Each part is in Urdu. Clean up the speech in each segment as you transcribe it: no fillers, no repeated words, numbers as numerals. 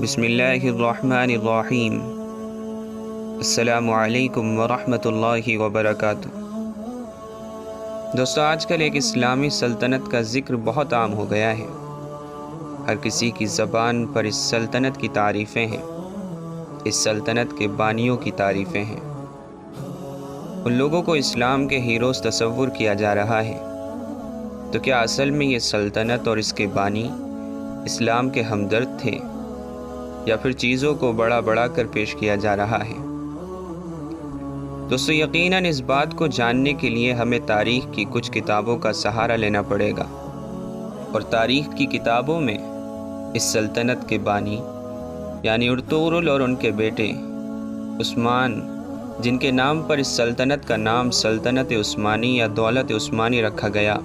بسم اللہ الرحمن الرحیم۔ السلام علیکم ورحمۃ اللہ وبرکاتہ۔ دوستو، آج کل ایک اسلامی سلطنت کا ذکر بہت عام ہو گیا ہے۔ ہر کسی کی زبان پر اس سلطنت کی تعریفیں ہیں، اس سلطنت کے بانیوں کی تعریفیں ہیں۔ ان لوگوں کو اسلام کے ہیروز تصور کیا جا رہا ہے، تو کیا اصل میں یہ سلطنت اور اس کے بانی اسلام کے ہمدرد تھے، یا پھر چیزوں کو بڑا بڑا کر پیش کیا جا رہا ہے؟ دوستو، یقیناً اس بات کو جاننے کے لیے ہمیں تاریخ کی کچھ کتابوں کا سہارا لینا پڑے گا، اور تاریخ کی کتابوں میں اس سلطنت کے بانی یعنی ارطغرل اور ان کے بیٹے عثمان، جن کے نام پر اس سلطنت کا نام سلطنت عثمانی یا دولت عثمانی رکھا گیا،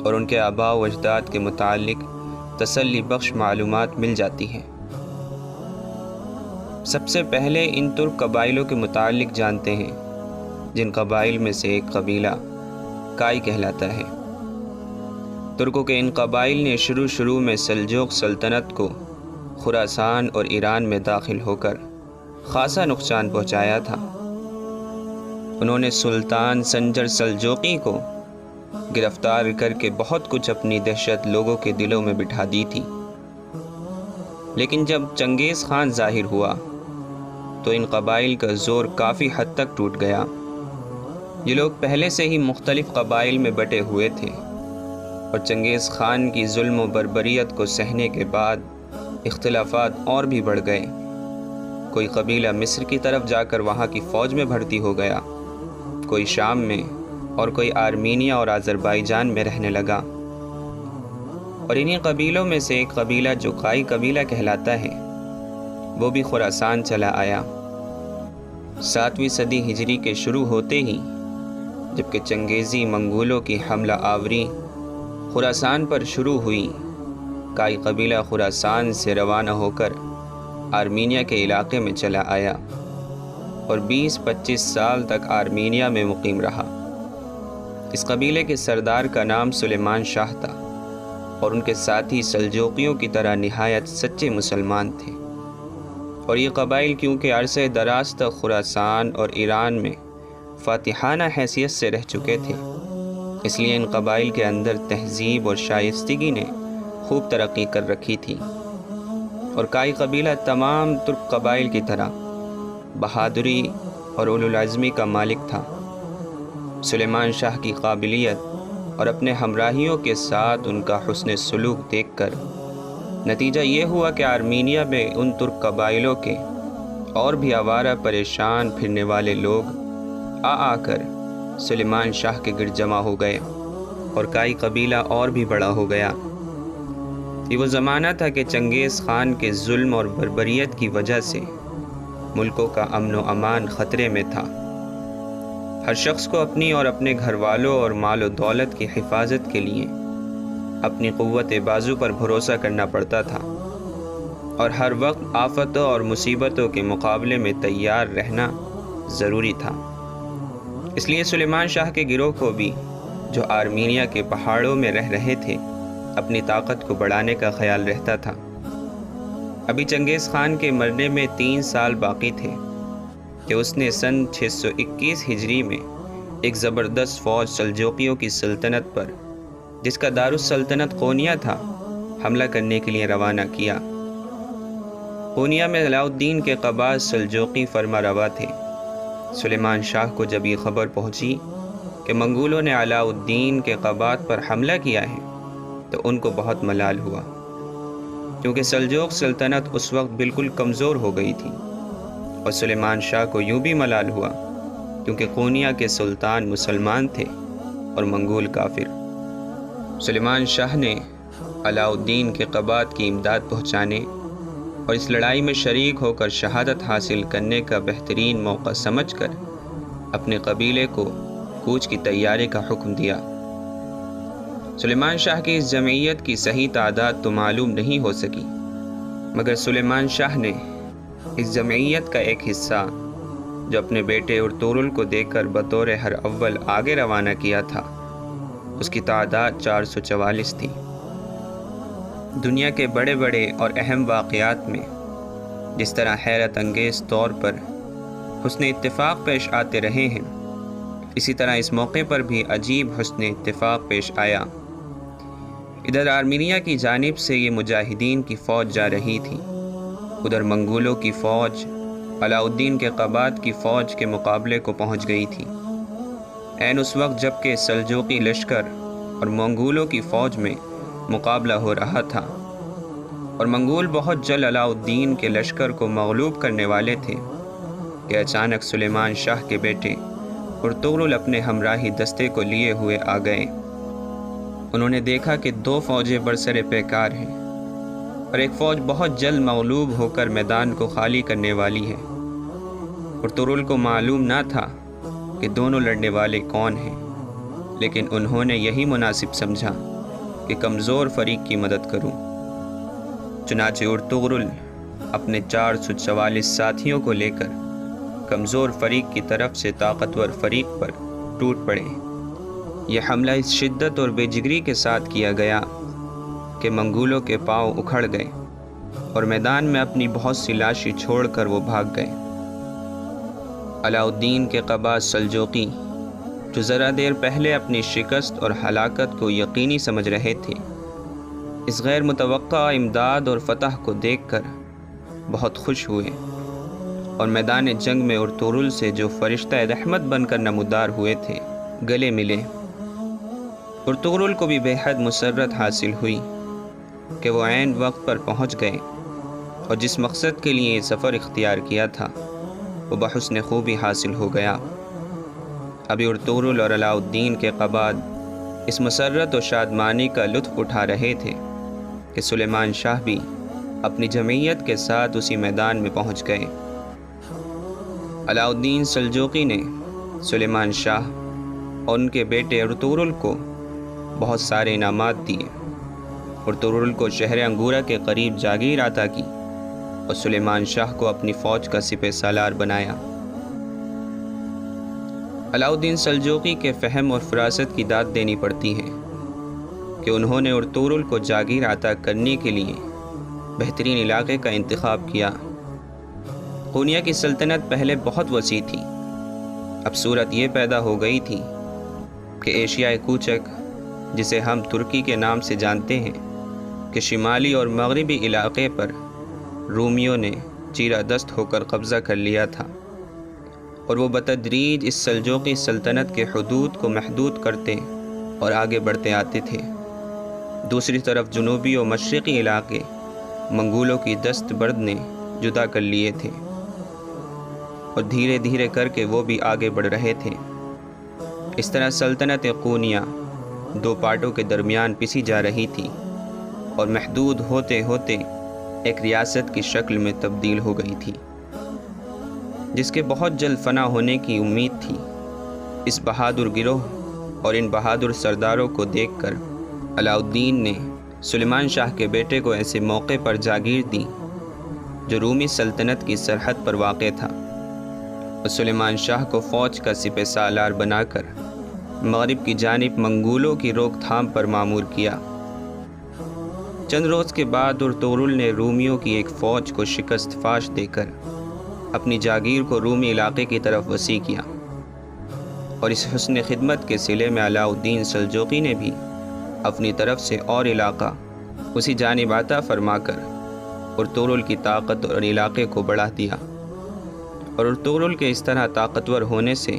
اور ان کے آباء و اجداد کے متعلق تسلی بخش معلومات مل جاتی ہیں۔ سب سے پہلے ان ترک قبائلوں کے متعلق جانتے ہیں، جن قبائل میں سے ایک قبیلہ کائی کہلاتا ہے۔ ترکوں کے ان قبائل نے شروع میں سلجوق سلطنت کو خراسان اور ایران میں داخل ہو کر خاصا نقصان پہنچایا تھا۔ انہوں نے سلطان سنجر سلجوقی کو گرفتار کر کے بہت کچھ اپنی دہشت لوگوں کے دلوں میں بٹھا دی تھی، لیکن جب چنگیز خان ظاہر ہوا تو ان قبائل کا زور کافی حد تک ٹوٹ گیا۔ یہ لوگ پہلے سے ہی مختلف قبائل میں بٹے ہوئے تھے، اور چنگیز خان کی ظلم و بربریت کو سہنے کے بعد اختلافات اور بھی بڑھ گئے۔ کوئی قبیلہ مصر کی طرف جا کر وہاں کی فوج میں بھرتی ہو گیا، کوئی شام میں، اور کوئی آرمینیا اور آذربائیجان میں رہنے لگا۔ اور انہی قبیلوں میں سے ایک قبیلہ جو کائی قبیلہ کہلاتا ہے، وہ بھی خراسان چلا آیا۔ 7ویں صدی ہجری کے شروع ہوتے ہی جبکہ چنگیزی منگولوں کی حملہ آوری خراسان پر شروع ہوئی، کائی قبیلہ خراسان سے روانہ ہو کر آرمینیا کے علاقے میں چلا آیا، اور 20-25 سال تک آرمینیا میں مقیم رہا۔ اس قبیلے کے سردار کا نام سلیمان شاہ تھا، اور ان کے ساتھی سلجوقیوں کی طرح نہایت سچے مسلمان تھے۔ اور یہ قبائل کیونکہ عرصہ دراز تک خراسان اور ایران میں فاتحانہ حیثیت سے رہ چکے تھے، اس لیے ان قبائل کے اندر تہذیب اور شائستگی نے خوب ترقی کر رکھی تھی۔ اور کائی قبیلہ تمام ترک قبائل کی طرح بہادری اور اولو العزمی کا مالک تھا۔ سلیمان شاہ کی قابلیت اور اپنے ہمراہیوں کے ساتھ ان کا حسن سلوک دیکھ کر نتیجہ یہ ہوا کہ آرمینیا میں ان ترک قبائلوں کے اور بھی آوارہ پریشان پھرنے والے لوگ آ کر سلیمان شاہ کے گرد جمع ہو گئے، اور کائی قبیلہ اور بھی بڑا ہو گیا۔ یہ وہ زمانہ تھا کہ چنگیز خان کے ظلم اور بربریت کی وجہ سے ملکوں کا امن و امان خطرے میں تھا۔ ہر شخص کو اپنی اور اپنے گھر والوں اور مال و دولت کی حفاظت کے لیے اپنی قوت بازو پر بھروسہ کرنا پڑتا تھا، اور ہر وقت آفتوں اور مصیبتوں کے مقابلے میں تیار رہنا ضروری تھا۔ اس لیے سلیمان شاہ کے گروہ کو بھی، جو آرمینیا کے پہاڑوں میں رہ رہے تھے، اپنی طاقت کو بڑھانے کا خیال رہتا تھا۔ ابھی چنگیز خان کے مرنے میں 3 سال باقی تھے کہ اس نے سن 621 ہجری میں ایک زبردست فوج سلجوقیوں کی سلطنت پر، جس کا دارالسلطنت قونیہ تھا، حملہ کرنے کے لیے روانہ کیا۔ قونیہ میں علاء الدین کے قبائل سلجوقی فرما روا تھے۔ سلیمان شاہ کو جب یہ خبر پہنچی کہ منگولوں نے علاء الدین کے قبائل پر حملہ کیا ہے، تو ان کو بہت ملال ہوا، کیونکہ سلجوق سلطنت اس وقت بالکل کمزور ہو گئی تھی، اور سلیمان شاہ کو یوں بھی ملال ہوا کیونکہ قونیہ کے سلطان مسلمان تھے اور منگول کافر۔ سلیمان شاہ نے علاء الدین کے قبائل کی امداد پہنچانے اور اس لڑائی میں شریک ہو کر شہادت حاصل کرنے کا بہترین موقع سمجھ کر اپنے قبیلے کو کوچ کی تیاری کا حکم دیا۔ سلیمان شاہ کی اس جمعیت کی صحیح تعداد تو معلوم نہیں ہو سکی، مگر سلیمان شاہ نے اس جمعیت کا ایک حصہ، جو اپنے بیٹے ارطغرل کو دے کر بطور ہر اول آگے روانہ کیا تھا، اس کی تعداد 444 تھی۔ دنیا کے بڑے بڑے اور اہم واقعات میں جس طرح حیرت انگیز طور پر حسن اتفاق پیش آتے رہے ہیں، اسی طرح اس موقع پر بھی عجیب حسن اتفاق پیش آیا۔ ادھر آرمینیا کی جانب سے یہ مجاہدین کی فوج جا رہی تھی، ادھر منگولوں کی فوج علاء الدین کے قباد کی فوج کے مقابلے کو پہنچ گئی تھی۔ عین اس وقت جب کہ سلجوقی لشکر اور منگولوں کی فوج میں مقابلہ ہو رہا تھا، اور منگول بہت جلد علاء الدین کے لشکر کو مغلوب کرنے والے تھے، کہ اچانک سلیمان شاہ کے بیٹے ارطغرل اپنے ہمراہی دستے کو لیے ہوئے آ گئے۔ انہوں نے دیکھا کہ 2 فوجیں برسر پیکار ہیں، اور ایک فوج بہت جلد مغلوب ہو کر میدان کو خالی کرنے والی ہے۔ ارطغرل کو معلوم نہ تھا کہ دونوں لڑنے والے کون ہیں، لیکن انہوں نے یہی مناسب سمجھا کہ کمزور فریق کی مدد کروں۔ چنانچہ ارطغرل اپنے 444 ساتھیوں کو لے کر کمزور فریق کی طرف سے طاقتور فریق پر ٹوٹ پڑے۔ یہ حملہ اس شدت اور بے جگری کے ساتھ کیا گیا کہ منگولوں کے پاؤں اکھڑ گئے اور میدان میں اپنی بہت سی لاشیں چھوڑ کر وہ بھاگ گئے۔ علاء الدین کے قباد سلجوقی، جو ذرا دیر پہلے اپنی شکست اور ہلاکت کو یقینی سمجھ رہے تھے، اس غیر متوقع امداد اور فتح کو دیکھ کر بہت خوش ہوئے، اور میدان جنگ میں ارطغرل سے جو فرشتہ رحمت بن کر نمودار ہوئے تھے گلے ملے۔ ارطغرل کو بھی بے حد مسرت حاصل ہوئی کہ وہ عین وقت پر پہنچ گئے، اور جس مقصد کے لیے یہ سفر اختیار کیا تھا وہ بحسن خوبی حاصل ہو گیا۔ ابھی ارطغرل اور علاء الدین کے قباد اس مسرت و شادمانی کا لطف اٹھا رہے تھے کہ سلیمان شاہ بھی اپنی جمعیت کے ساتھ اسی میدان میں پہنچ گئے۔ علاء الدین سلجوقی نے سلیمان شاہ اور ان کے بیٹے ارطغرل کو بہت سارے انعامات دیے۔ ارطغرل کو شہر انگورہ کے قریب جاگیر عطا کی، اور سلیمان شاہ کو اپنی فوج کا سپہ سالار بنایا۔ علاء الدین سلجوقی کے فہم اور فراست کی داد دینی پڑتی ہے کہ انہوں نے ارطغرل کو جاگیر عطا کرنے کے لیے بہترین علاقے کا انتخاب کیا۔ قونیہ کی سلطنت پہلے بہت وسیع تھی، اب صورت یہ پیدا ہو گئی تھی کہ ایشیائے کوچک، جسے ہم ترکی کے نام سے جانتے ہیں، کہ شمالی اور مغربی علاقے پر رومیوں نے چیرہ دست ہو کر قبضہ کر لیا تھا، اور وہ بتدریج اس سلجوقی سلطنت کے حدود کو محدود کرتے اور آگے بڑھتے آتے تھے۔ دوسری طرف جنوبی و مشرقی علاقے منگولوں کی دست برد نے جدا کر لیے تھے، اور دھیرے دھیرے کر کے وہ بھی آگے بڑھ رہے تھے۔ اس طرح سلطنت قونیہ 2 پارٹوں کے درمیان پسی جا رہی تھی، اور محدود ہوتے ہوتے ایک ریاست کی شکل میں تبدیل ہو گئی تھی، جس کے بہت جلد فنا ہونے کی امید تھی۔ اس بہادر گروہ اور ان بہادر سرداروں کو دیکھ کر علاء الدین نے سلیمان شاہ کے بیٹے کو ایسے موقع پر جاگیر دی جو رومی سلطنت کی سرحد پر واقع تھا، اور سلیمان شاہ کو فوج کا سپہ سالار بنا کر مغرب کی جانب منگولوں کی روک تھام پر مامور کیا۔ چند روز کے بعد ارطغرل نے رومیوں کی ایک فوج کو شکست فاش دے کر اپنی جاگیر کو رومی علاقے کی طرف وسیع کیا، اور اس حسن خدمت کے صلے میں علاء الدین سلجوقی نے بھی اپنی طرف سے اور علاقہ اسی جانب عطا فرما کر ارطغرل کی طاقت اور علاقے کو بڑھا دیا، اور ارطغرل کے اس طرح طاقتور ہونے سے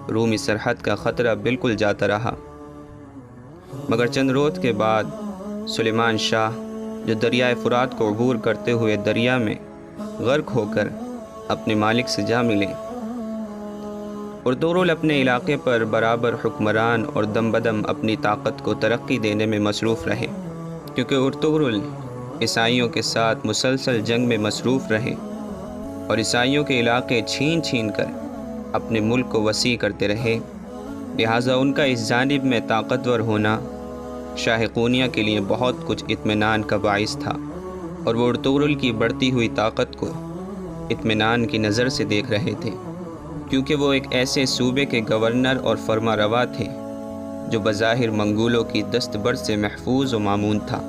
رومی سرحد کا خطرہ بالکل جاتا رہا۔ مگر چند روز کے بعد سلیمان شاہ، جو دریائے فرات کو عبور کرتے ہوئے دریا میں غرق ہو کر اپنے مالک سے جا ملے، ارطغرل اپنے علاقے پر برابر حکمران اور دم بدم اپنی طاقت کو ترقی دینے میں مصروف رہے، کیونکہ ارطغرل عیسائیوں کے ساتھ مسلسل جنگ میں مصروف رہے اور عیسائیوں کے علاقے چھین چھین کر اپنے ملک کو وسیع کرتے رہے، لہٰذا ان کا اس جانب میں طاقتور ہونا شاہ قونیہ کے لیے بہت کچھ اطمینان کا باعث تھا، اور وہ ارطغرل کی بڑھتی ہوئی طاقت کو اطمینان کی نظر سے دیکھ رہے تھے، کیونکہ وہ ایک ایسے صوبے کے گورنر اور فرما روا تھے جو بظاہر منگولوں کی دست برد سے محفوظ و مامون تھا۔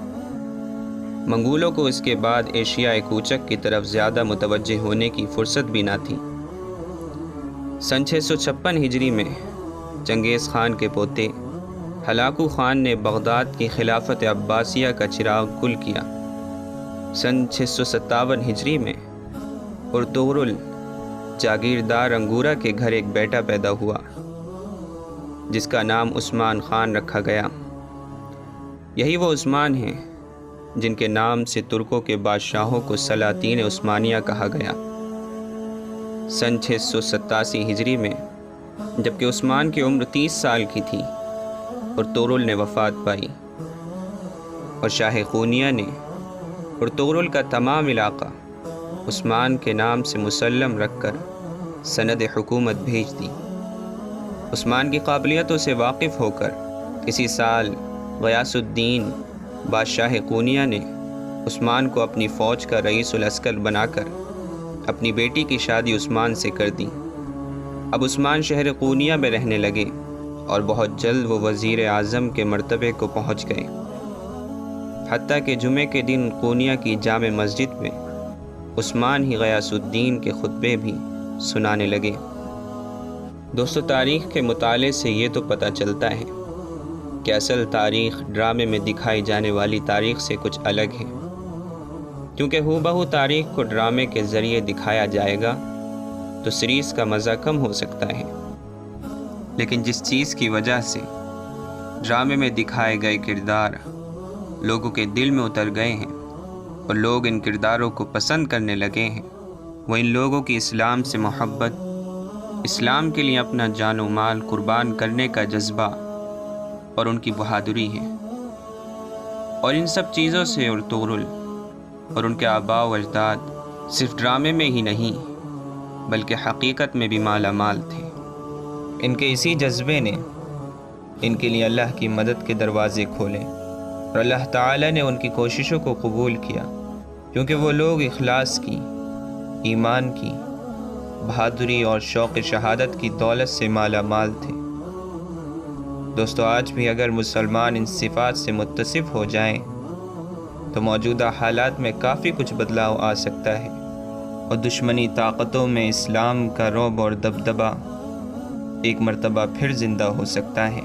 منگولوں کو اس کے بعد ایشیائے کوچک کی طرف زیادہ متوجہ ہونے کی فرصت بھی نہ تھی۔ سن 656 ہجری میں چنگیز خان کے پوتے ہلاکو خان نے بغداد کی خلافت عباسیہ کا چراغ گل کیا۔ سن 657 ہجری میں ارطغرل جاگیردار انگورا کے گھر ایک بیٹا پیدا ہوا جس کا نام عثمان خان رکھا گیا۔ یہی وہ عثمان ہیں جن کے نام سے ترکوں کے بادشاہوں کو سلاطین عثمانیہ کہا گیا۔ سن 687 ہجری میں جبکہ عثمان کی عمر 30 سال کی تھی ارطغرل نے وفات پائی اور شاہ قونیہ نے ارطغرل کا تمام علاقہ عثمان کے نام سے مسلم رکھ کر سند حکومت بھیج دی۔ عثمان کی قابلیتوں سے واقف ہو کر اسی سال غیاث الدین بادشاہ قونیہ نے عثمان کو اپنی فوج کا رئیس العسکر بنا کر اپنی بیٹی کی شادی عثمان سے کر دی۔ اب عثمان شہر قونیہ میں رہنے لگے اور بہت جلد وہ وزیر اعظم کے مرتبے کو پہنچ گئے، حتیٰ کہ جمعے کے دن قونیہ کی جامع مسجد میں عثمان ہی غیاث الدین کے خطبے بھی سنانے لگے۔ دوستو، تاریخ کے مطالعے سے یہ تو پتہ چلتا ہے کہ اصل تاریخ ڈرامے میں دکھائی جانے والی تاریخ سے کچھ الگ ہے، کیونکہ ہو بہو تاریخ کو ڈرامے کے ذریعے دکھایا جائے گا تو سیریز کا مزہ کم ہو سکتا ہے، لیکن جس چیز کی وجہ سے ڈرامے میں دکھائے گئے کردار لوگوں کے دل میں اتر گئے ہیں اور لوگ ان کرداروں کو پسند کرنے لگے ہیں، وہ ان لوگوں کی اسلام سے محبت، اسلام کے لیے اپنا جان و مال قربان کرنے کا جذبہ اور ان کی بہادری ہے۔ اور ان سب چیزوں سے ارطغرل اور ان کے آباء و اجداد صرف ڈرامے میں ہی نہیں بلکہ حقیقت میں بھی مالا مال تھے۔ ان کے اسی جذبے نے ان کے لیے اللہ کی مدد کے دروازے کھولے اور اللہ تعالی نے ان کی کوششوں کو قبول کیا، کیونکہ وہ لوگ اخلاص کی، ایمان کی، بہادری اور شوق شہادت کی دولت سے مالا مال تھے۔ دوستو، آج بھی اگر مسلمان ان صفات سے متصف ہو جائیں تو موجودہ حالات میں کافی کچھ بدلاؤ آ سکتا ہے اور دشمنی طاقتوں میں اسلام کا رعب اور دبدبہ ایک مرتبہ پھر زندہ ہو سکتا ہے۔